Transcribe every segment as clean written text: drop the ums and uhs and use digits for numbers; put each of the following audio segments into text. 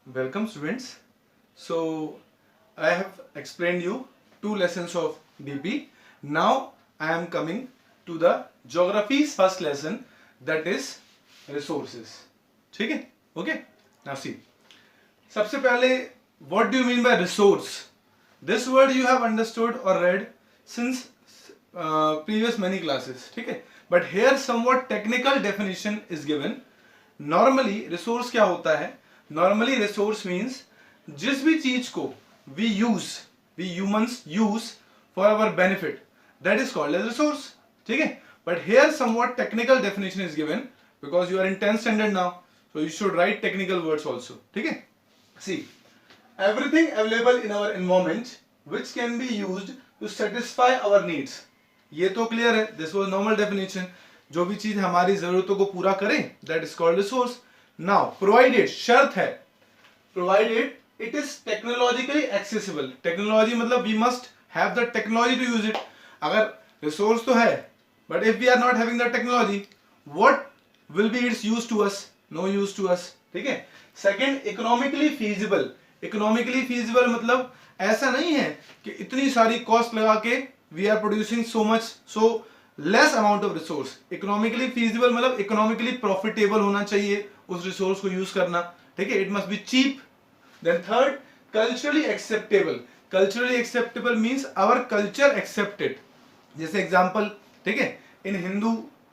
Welcome students. So I have explained you two lessons of DP. Now I am coming to the geography's first lesson, that is resources. ठीक है? Okay. Now see. सबसे पहले what do you mean by resource? This word you have understood or read since previous many classes. ठीक है? But here somewhat technical definition is given. Normally resource क्या होता है? Normally resource means जिस भी चीज को we humans use for our benefit, that is called as resource. ठीक है? But here somewhat technical definition is given because you are in 10th standard now, so you should write technical words also. ठीक है? See, everything available in our environment which can be used to satisfy our needs. ये तो clear है. This was normal definition. जो भी चीज हमारी जरूरतों को पूरा करे, that is called resource. Now, provided, शर्त है, provided it is technologically accessible. Technology मतलब we must have the technology to use it. अगर resource तो है, but if we are not having the technology, what will be its use to us? No use to us. ठीक है? Second, economically feasible. Economically feasible मतलब ऐसा नहीं है कि इतनी सारी कॉस्ट लगा के we are producing so much, so less amount of resource. Economically feasible मतलब इकोनॉमिकली प्रॉफिटेबल होना चाहिए उस रिसोर्स को यूज करना. ठीक है? It must be cheap. Then third, culturally acceptable. Culturally acceptable means our culture accepted. जैसे एग्जांपल, ठीक है, इन हिंदू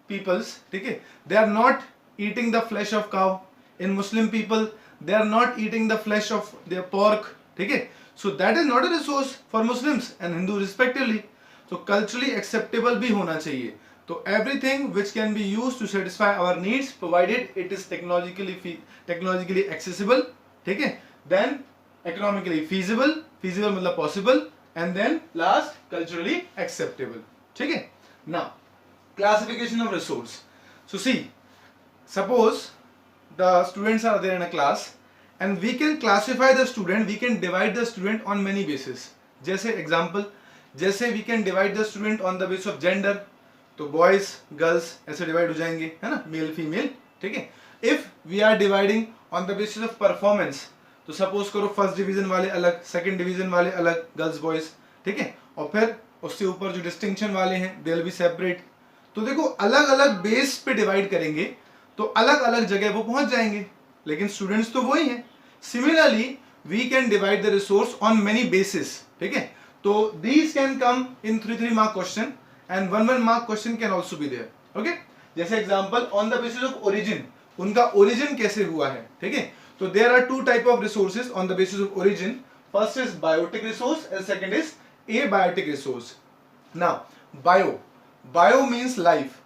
पीपल्स, ठीक है, they are not eating the flesh of cow. In Muslim people they are not eating the flesh of their pork. ठीक है? So that is not a resource for Muslims and Hindu respectively. तो culturally acceptable भी होना चाहिए. तो everything which can be use to satisfy our needs provided it is technologically accessible. ठीक है? Then economically feasible. Feasible मतलब possible. And then last culturally acceptable. ठीक है? Now classification of resource. So see, suppose the students are there in a class and we can classify the student, we can divide the student on many bases. जैसे example, जैसे we can divide the student on the base of gender, तो boys girls ऐसे divide हो जाएंगे, है ना, male female. ठीक है? If we are dividing on the basis of performance, तो सपोज करो फर्स्ट डिवीजन वाले अलग, सेकंड डिवीजन वाले अलग, गर्ल्स बॉयज. ठीक है? और फिर उससे ऊपर जो डिस्टिंक्शन वाले हैं दे विल बी सेपरेट. तो देखो अलग अलग बेस पे डिवाइड करेंगे तो अलग अलग जगह वो पहुंच जाएंगे, लेकिन स्टूडेंट्स तो वही हैं. Similarly we can divide the resource on many basis. ठीक है? तो these can come in 3 mark question and 1 mark question can also be there. Okay? जैसे example, on the basis of origin, उनका ओरिजिन कैसे हुआ है. ठीक है? तो there are two type of resources on the basis of origin. First is biotic resource and second is abiotic resource. Now bio means life,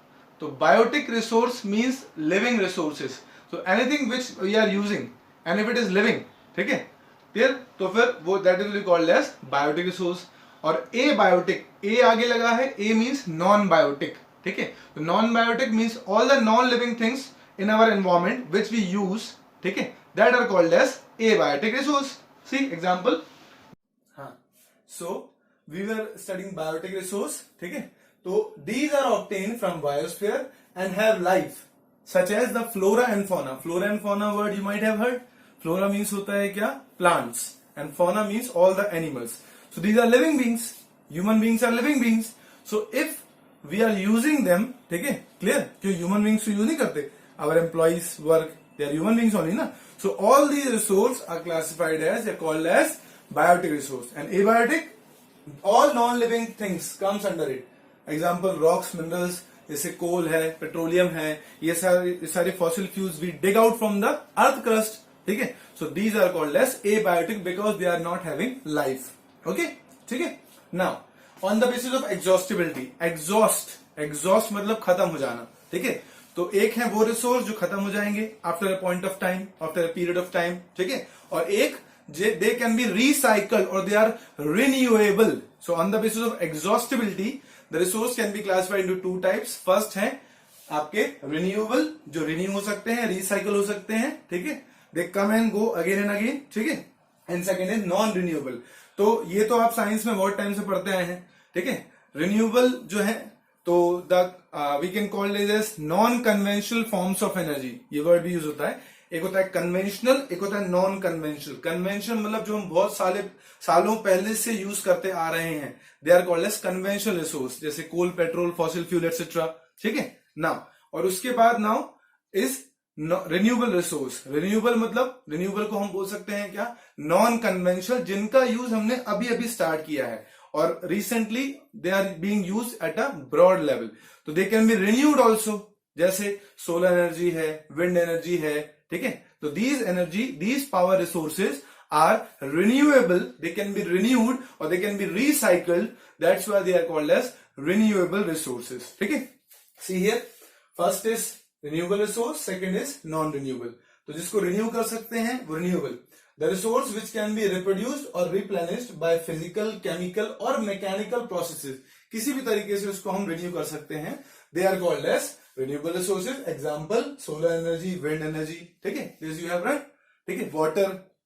तो biotic resource means living resources. तो anything which we are using and if it is living, ठीक है, clear, तो फिर वो that will be called as biotic resource. और ए biotic, ए आगे लगा है, ए मींस नॉन बायोटिक. ठीक है? तो non biotic means all the non living things in our environment which we use, ठीक है, that are called as a biotic resource. See example. हाँ, so we were studying biotic resource. ठीक है? तो these are obtained from biosphere and have life, such as the flora and fauna. Flora and fauna word you might have heard. Flora means होता है क्या? Plants. And fauna means all the animals. So these are living beings. Human beings are living beings. So if we are using them, ठीक है, clear, क्यों human beings use नहीं करते, our employees work, they are human beings only ना. So all these resource are classified as, they called as biotic resource. And abiotic, all non living things comes under it. Example, rocks, minerals, जैसे coal है, petroleum है, ये सारे fossil fuels we dig out from the earth crust. ठीक है? So these are called as abiotic because they are not having life. Okay? ठीक है? Now on the basis of exhaustibility, exhaust मतलब खत्म हो जाना. ठीक है? तो एक है वो रिसोर्स जो खत्म हो जाएंगे after a point of time, after a period of time. ठीक है? और एक दे कैन बी रिसाइकल्ड और they are renewable. So on the basis of exhaustibility the resource can be classified into 2 types. First है आपके renewable, जो renew हो सकते हैं, रिसाइकल हो सकते हैं. ठीक है? They come and go again and again. ठीक है? And second is non renewable. तो ये तो आप साइंस में बहुत टाइम से पढ़ते आए हैं. ठीक है? रिन्यूएबल जो है, तो the we can call it as non conventional forms of energy, ये वर्ड भी यूज होता है. एक होता है कन्वेंशनल, एक होता है नॉन कन्वेंशनल। कन्वेंशनल मतलब जो हम बहुत सालों पहले से यूज करते आ रहे हैं, they are called as conventional resource, जैसे coal, petrol, fossil fuel etcetera. ठीक है नाउ, और उसके बाद now is renewable resource. Renewable मतलब, रिन्यूएबल को हम बोल सकते हैं क्या, नॉन कन्वेंशनल, जिनका यूज हमने अभी अभी स्टार्ट किया है और recently they are being used at a broad level, तो they can be renewed also, जैसे सोलर एनर्जी है, विंड एनर्जी है। ठीक है, तो these power resources are renewable, they can be renewed or they can be recycled, that's why they are called as renewable resources. ठीक है, see here, first is renewable resource, second is non-renewable. तो जिसको renew कर सकते हैं वो renewable, the resource which can be reproduced or replenished by physical, chemical or mechanical processes, किसी भी तरीके से उसको हम renew कर सकते हैं, they are called as renewable resources. Example, solar energy, wind energy. ठीक है, this you have right. ठीक है,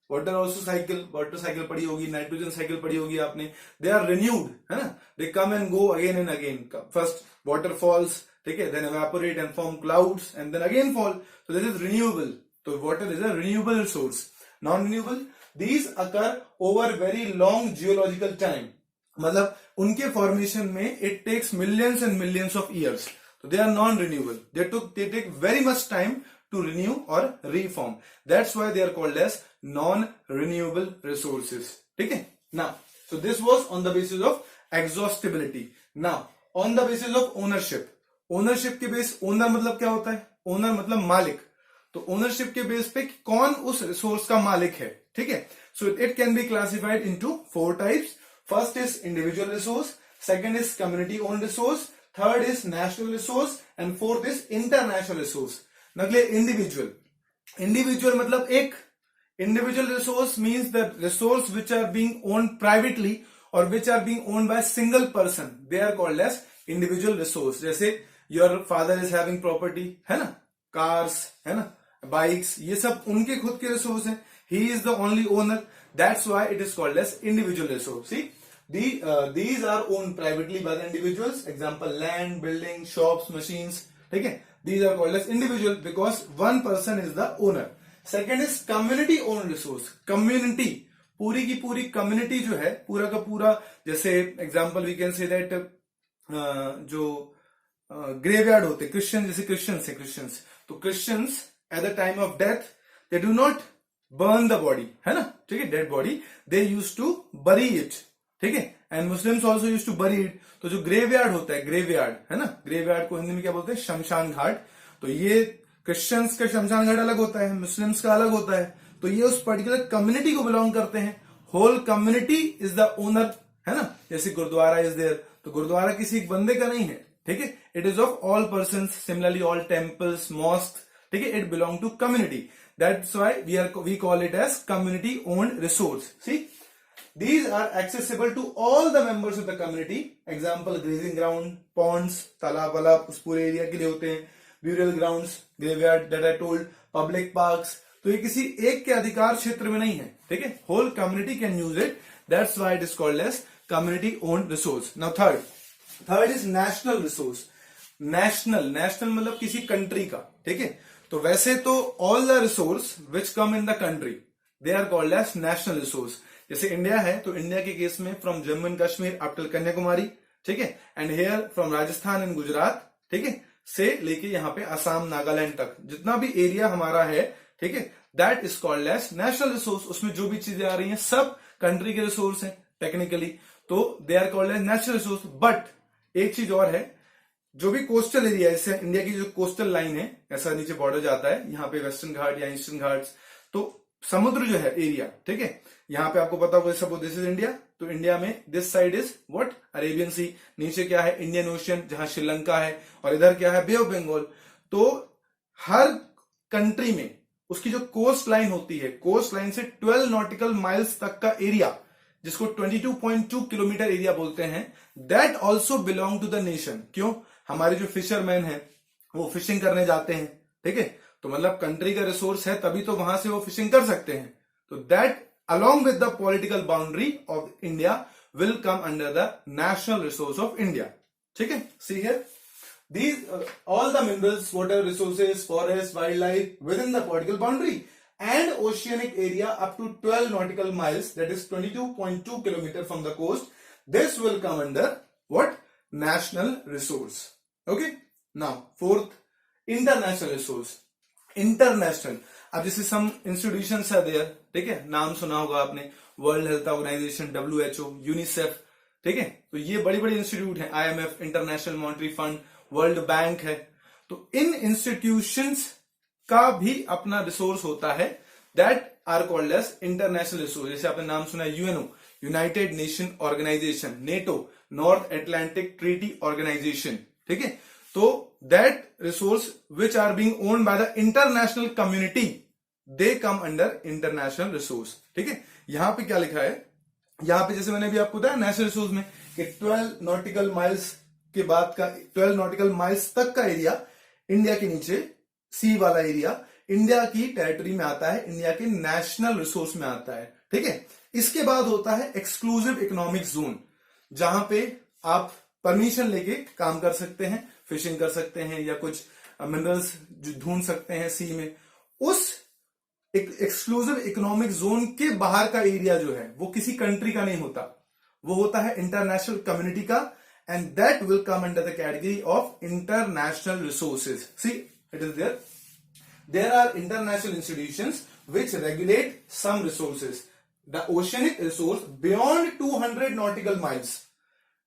water also cycle, water cycle पढ़ी होगी, नाइट्रोजन साइकिल पढ़ी होगी आपने, दे आर रिन्यूड, है ना, they come and go again and again. First water falls, ठीक है, then evaporate and form clouds and then again fall, so this is renewable. तो water is a renewable resource. Non-renewable, these occur over very long geological time, मतलब उनके formation में it takes millions and millions of years, so they are non-renewable. They take very much time to renew or reform. That's why they are called as non-renewable resources. ठीक है, now so this was on the basis of exhaustibility. Now on the basis of ownership. Ownership के base, owner मतलब क्या होता है, owner मतलब मालिक, तो ओनरशिप के बेस पे कौन उस रिसोर्स का मालिक है। ठीक है, so it can be classified into 4 types. First is individual resource, second is community own resource, third is national resource and fourth is international resource. नकले इंडिविजुअल मतलब एक, individual resource means the resource which are being owned privately और which are being owned by single person, they are called as individual resource. जैसे your father is having property, है ना, cars, है ना, bikes, ये सब उनके खुद के रिसोर्स हैं, he is the only owner, that's why it is called as individual resource. See these are owned privately by the individuals. Example, land, building, shops, machines. ठीक है, these are called as individual because one person is the owner. Second is community owned resource. Community, पूरी की पूरी community जो है, पूरा का पूरा, जैसे example we can say that जो ग्रेवयार्ड होते क्रिश्चियन, जैसे क्रिश्चियंस है, क्रिश्चियंस, तो Christians at the time of death they do not burn the body, है ना, ठीक है, dead body, they use to bury it. ठीक है, and Muslims also use to bury it. तो जो ग्रेवयार्ड होता है, ग्रेवयार्ड, है ना, ग्रेवयार्ड को हिंदी में क्या बोलते हैं, शमशान घाट. तो ये क्रिश्चियंस का शमशान घाट अलग होता है, मुस्लिम्स का अलग होता है, तो ये उस पर्टिकुलर कम्युनिटी को बिलोंग करते हैं. Whole community is the owner, है ना, जैसे गुरुद्वारा इज देयर, तो गुरुद्वारा किसी एक बंदे का नहीं है. ठीक है, it is of all persons. Similarly all temples, mosque, ठीक है, it belong to community. That's why we call it as community owned resource. See, these are accessible to all the members of the community. Example, grazing ground, ponds, तालाब वालाब उस पूरे area के लिए होते हैं, burial grounds, graveyard that I told, public parks. तो ये किसी एक के अधिकार क्षेत्र में नहीं है. ठीक है, whole community can use it. That's why it is called as community owned resource. Now third is national resource. national मतलब किसी कंट्री का. ठीक है, तो वैसे तो all the resource which come in the country, they are called as national resource. जैसे India है, तो इंडिया के केस में from Jammu and Kashmir up till Kanyakumari, ठीक है, and here from Rajasthan and Gujarat, ठीक है, से लेके यहाँ पे असम, नागालैंड तक जितना भी एरिया हमारा है, ठीक है, that is called as national resource. उसमें जो भी चीजें आ रही हैं सब कंट्री के रिसोर्स हैं टेक्निकली, तो they are called as national resource. But एक चीज और है, जो भी कोस्टल एरिया, जैसे इंडिया की जो कोस्टल लाइन है, ऐसा नीचे बॉर्डर जाता है, यहाँ पे वेस्टर्न घाट या ईस्टर्न घाट्स, तो समुद्र जो है एरिया, ठीक है, यहाँ पे आपको पता होगा, सपोज दिस इज इंडिया, तो इंडिया में this side is what, Arabian sea, नीचे क्या है, इंडियन ओशियन जहां श्रीलंका है, और इधर क्या है, बे ऑफ बंगाल. तो हर कंट्री में उसकी जो कोस्ट लाइन होती है, कोस्ट लाइन से 12 नॉटिकल माइल्स तक का एरिया, जिसको 22.2 किलोमीटर एरिया बोलते हैं, that also belong to the nation. क्यों, हमारे जो फिशरमैन है वो फिशिंग करने जाते हैं. ठीक है, तो मतलब कंट्री का रिसोर्स है, तभी तो वहां से वो फिशिंग कर सकते हैं. तो that along with the political boundary of India will come under the national resource of India. ठीक है, see here. these all the minerals, water resources, forest, wildlife within the political boundary and oceanic area up to 12 nautical miles, that is 22.2 kilometer from the coast, this will come under what? National resource. Okay. Now fourth, international resource. International, अब जैसे सम institutions are there, ठीक है, नाम सुना होगा आपने, World Health Organization, WHO, UNICEF, ठीक है, तो ये बड़ी बड़ी इंस्टीट्यूट है, IMF, International Monetary Fund, World Bank है, तो इन इंस्टीट्यूशंस का भी अपना रिसोर्स होता है, that are called as international resource. जैसे आपने नाम सुना UNO, United Nation Organization, NATO, North Atlantic Treaty Organization, ठीक है, तो that resource which are being owned by the international community, they come under international resource. ठीक है, यहां पे क्या लिखा है, यहां पे जैसे मैंने भी आपको बताया नेशनल रिसोर्स में कि 12 नॉटिकल माइल्स के बाद का 12 नॉटिकल माइल्स तक का एरिया इंडिया के नीचे सी वाला एरिया इंडिया की टेरिटरी में आता है, इंडिया के नेशनल रिसोर्स में आता है. ठीक है, इसके बाद होता है एक्सक्लूसिव इकोनॉमिक जोन, जहां पे आप परमिशन लेके काम कर सकते हैं, फिशिंग कर सकते हैं या कुछ मिनरल्स ढूंढ सकते हैं सी में. उस एक्सक्लूसिव इकोनॉमिक जोन के बाहर का एरिया जो है वो किसी कंट्री का नहीं होता, वो होता है इंटरनेशनल कम्युनिटी का, and that will come under the category of international resources. See it is there, there are international institutions which regulate some resources. The oceanic resource beyond 200 nautical miles,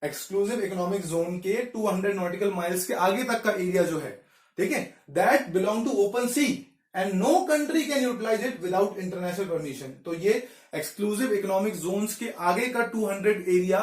exclusive economic zone के 200 nautical miles के आगे तक का area जो है, ठीक है, that belong to open sea and no country can utilise it without international permission. तो ये एक्सक्लूसिव इकोनॉमिक जोन्स के आगे का 200 एरिया,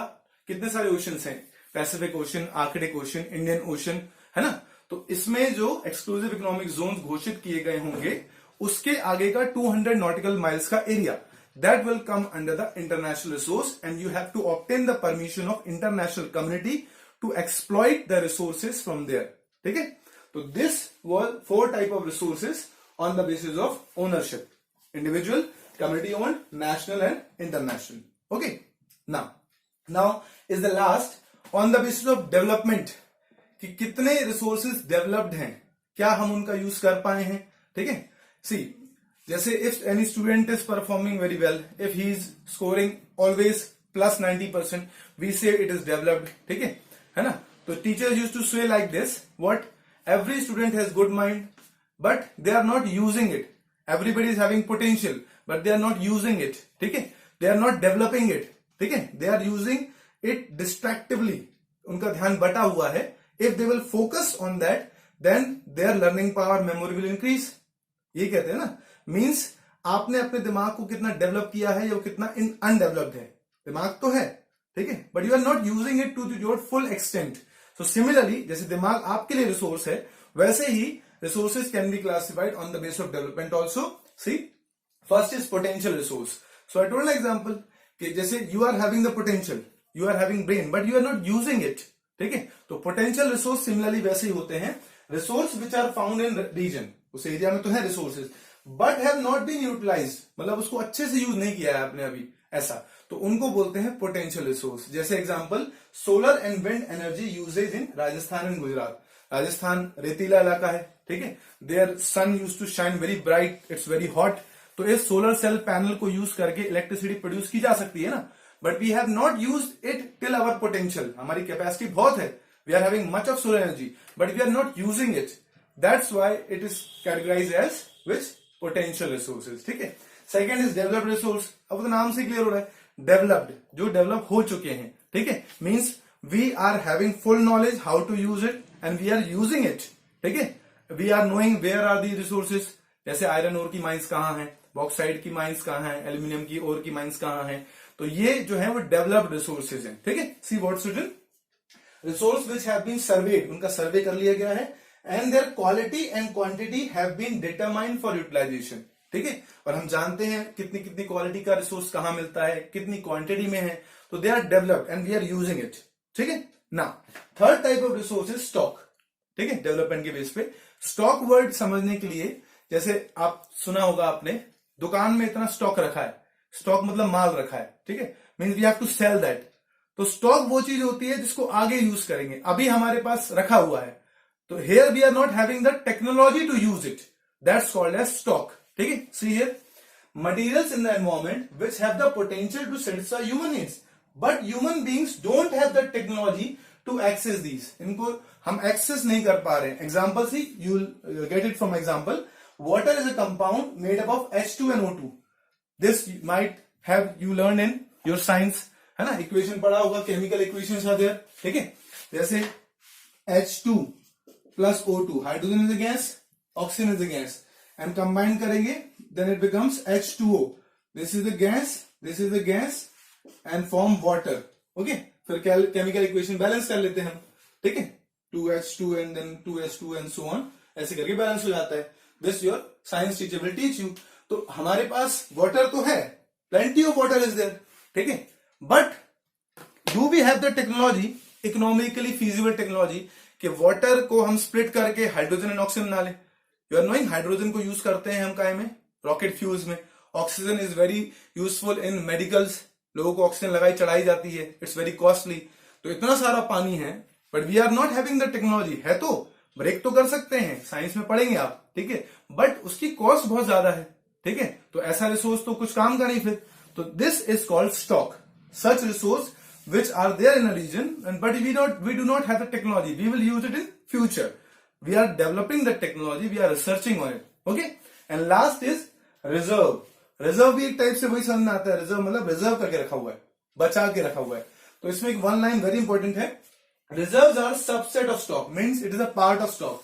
कितने सारे ओशंस हैं, Pacific ocean, Arctic ocean, Indian ocean, है ना, तो इसमें जो एक्सक्लूसिव इकोनॉमिक जोन घोषित किए गए होंगे उसके आगे का 200 नॉटिकल माइल्स का area, that will come under the international resource, and you have to obtain the permission of international community to exploit the resources from there. ठीक है, तो this was 4 type of resources on the basis of ownership: individual, community owned, national and international. Okay, now is the last on the basis of development, कि कितने resources developed हैं, क्या हम उनका use कर पाए हैं. ठीक है, see, जैसे if any student is performing very well, if he is scoring always plus 90%, we say it is developed. ठीक है ना, तो teachers use to say like this, what, every student has good mind but they are not using it. Everybody is having potential but they are not using it. ठीक है, they are not developing it. ठीक है, they are using it distractively, उनका ध्यान बटा हुआ है. If they will focus on that, then their learning power, memory will increase. ये कहते हैं ना, मीन्स आपने अपने दिमाग को कितना डेवलप किया है या वो कितना अनडेवलप्ड है. दिमाग तो है, ठीक है, but you are not using it to your full extent. So similarly, जैसे दिमाग आपके लिए रिसोर्स है, वैसे ही resources can be classified on the base of development also. See, first is potential resource. So I told example कि जैसे you are having the potential, you are having brain but you are not using it. ठीक है, तो potential resource similarly वैसे ही होते हैं, resource which are found in region, उस एरिया में तो है resources but have not been utilised, मतलब उसको अच्छे से यूज नहीं किया है आपने अभी, ऐसा, तो उनको बोलते हैं पोटेंशियल रिसोर्स. जैसे example, solar and wind energy uses in Rajasthan and Gujarat. Rajasthan रेतीला इलाका है, ठीक है, there sun use to shine very bright, it's very hot, तो इस सोलर सेल पैनल को यूज करके इलेक्ट्रिसिटी प्रोड्यूस की जा सकती है ना, but we have not used it till our potential. हमारी कैपेसिटी बहुत है, we are having much of solar energy but we are not using it, that's why it is categorised as which, potential resources. ठीक है, second is developed resource. अब तो नाम से clear हो रहा है, डेवलप्ड, जो डेवलप हो चुके हैं. ठीक है, means we are having full knowledge how to use it and we are using it. ठीक है, we are knowing where are the resources, जैसे आयरन ओर की माइंस कहां है, बॉक्साइड की माइंस कहां है, एल्यूमिनियम की ओर की माइंस कहां है, तो ये जो है वो डेवलप्ड रिसोर्सेज हैं. ठीक है, see what's written, resource which have been surveyed, उनका सर्वे कर लिया गया है, and their quality and quantity have been determined for utilization. ठीक है, और हम जानते हैं कितनी कितनी क्वालिटी का रिसोर्स कहां मिलता है, कितनी क्वांटिटी में है, तो they are developed and we are using it. ठीक है, now third type of resource is stock. ठीक है, डेवलपमेंट के बेस पे स्टॉक वर्ड समझने के लिए, जैसे आप सुना होगा आपने, दुकान में इतना स्टॉक रखा है, स्टॉक मतलब माल रखा है. ठीक है, means we have to sell that. तो स्टॉक वो चीज होती है जिसको आगे यूज करेंगे, अभी हमारे पास रखा हुआ है, तो here we are not having the technology to use it. That's called as stock. ठीक है, see here, materials in the environment which have the potential to satisfy human needs, but human beings don't have the technology to access these. इनको हम access नहीं कर पा रहे हैं. Example see, you'll get it from example. Water is a compound made up of H2 and O2. This might have you learned in your science, है ना, equation पढ़ा होगा, केमिकल इक्वेशंस आर देयर. ठीक है, जैसे H2 plus O2, hydrogen is a gas, oxygen is a gas, and combine करेंगे then it becomes H2O. This is the gas, this is the gas and form water. Okay, फिर chemical equation balance कर लेते हैं हम. ठीक है, 2H2 and then 2H2 and so on, ऐसे करके बैलेंस हो जाता है. This your science teacher will teach you. तो हमारे पास वाटर तो है, plenty of water is there. ठीक है, but do we have the technology, economically feasible technology, कि वाटर को हम स्प्लिट करके हाइड्रोजन एंड ऑक्सीजन बना ले. यू आर नोइंग, हाइड्रोजन को यूज करते हैं हम काय में, रॉकेट फ्यूल्स में. Oxygen is very useful in medicals, लोगों को ऑक्सीजन लगाई चढ़ाई जाती है, इट्स वेरी कॉस्टली. तो इतना सारा पानी है, but we are not having the technology. है तो ब्रेक तो कर सकते हैं, साइंस में पढ़ेंगे आप. ठीक है, बट उसकी कॉस्ट बहुत ज्यादा है. ठीक है, तो ऐसा रिसोर्स तो कुछ काम का नहीं फिर. तो this is called stock. Such resource which are there in a region, and but we do not have the technology. We will use it in future. We are developing the technology, we are researching on it. Okay, and last is reserve. Reserve भी एक type से वही समझ में आता है. Reserve मतलब reserve करके रखा हुआ है, बचा के रखा हुआ है. तो इसमें एक वन लाइन वेरी इंपॉर्टेंट है. Reserves are subset of stock, means it is a part of stock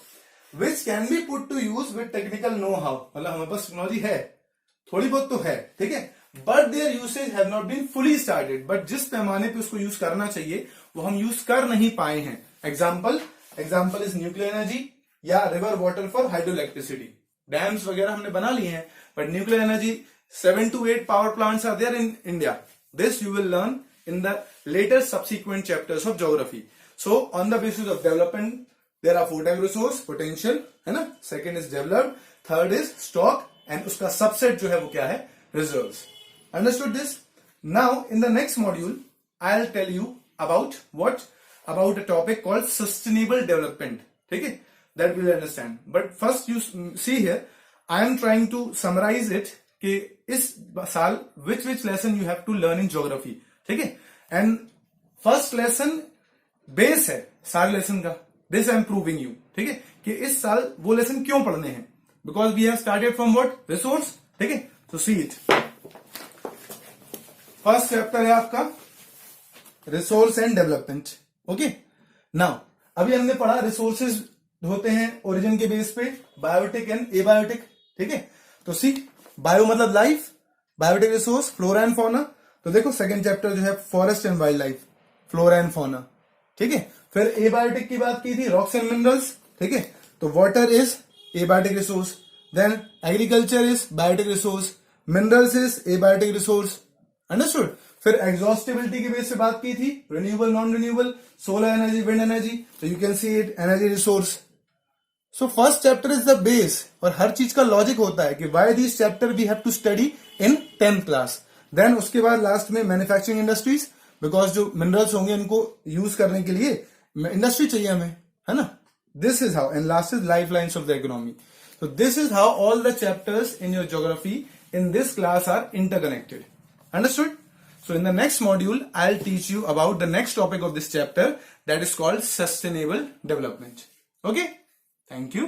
which can be put to use with technical know-how. मतलब हमारे पास टेक्नोलॉजी है, थोड़ी बहुत तो है. ठीक है, but their usage have not been fully started. But जिस पैमाने पे उसको यूज करना चाहिए वो हम यूज कर नहीं पाए हैं. एग्जाम्पल इज न्यूक्लियर एनर्जी या river water for hydro electricity. Dams वगैरह हमने बना लिए हैं, but nuclear energy 7 to 8 power plants are there in India. This you will learn in the later subsequent chapters of geography. So on the basis of development there are 4 type resource. Potential है ना, second is developed, third is stock, and उसका subset जो है वो क्या है, reserves. Understood this? Now in the next module I'll tell you about a topic called sustainable development. ठीक है, that we'll understand. But first you see here I am trying to summarize it कि इस साल which lesson you have to learn in geography. ठीक है, and first lesson base है सारे lesson का. This I am proving you. ठीक है, कि इस साल वो lesson क्यों पढ़ने हैं, because we have started from what, resource. ठीक है, so see it. First chapter है आपका resource and development. Okay, now अभी हमने पढ़ा रिसोर्सेज होते हैं ओरिजिन के बेस पे, बायोटिक एंड एबायोटिक. ठीक है, तो सी, बायो मतलब life, biotic resource, flora and fauna. तो देखो सेकंड चैप्टर जो है forest and wildlife, flora and fauna. ठीक है, फिर एबायोटिक की बात की थी, रॉक्स एंड मिनरल्स. ठीक है, तो water is abiotic resource, then agriculture is biotic resource, minerals is abiotic resource. Understood. फिर एग्जॉस्टिबिलिटी के बेस पे बात की थी, renewable, non renewable, solar energy, wind energy. तो you can see it, energy resource. So first chapter is the base, और हर चीज का लॉजिक होता है कि why this chapter we have to study in 10th class. Then उसके बाद लास्ट में मैन्युफैक्चरिंग इंडस्ट्रीज, बिकॉज जो मिनरल्स होंगे उनको यूज करने के लिए इंडस्ट्री चाहिए हमें, है ना. This is how, and last is life lines of the economy. So this is how all the chapters in your geography in this class are interconnected. Understood? So in the next module, I'll teach you about the next topic of this chapter, that is called sustainable development. Okay? Thank you.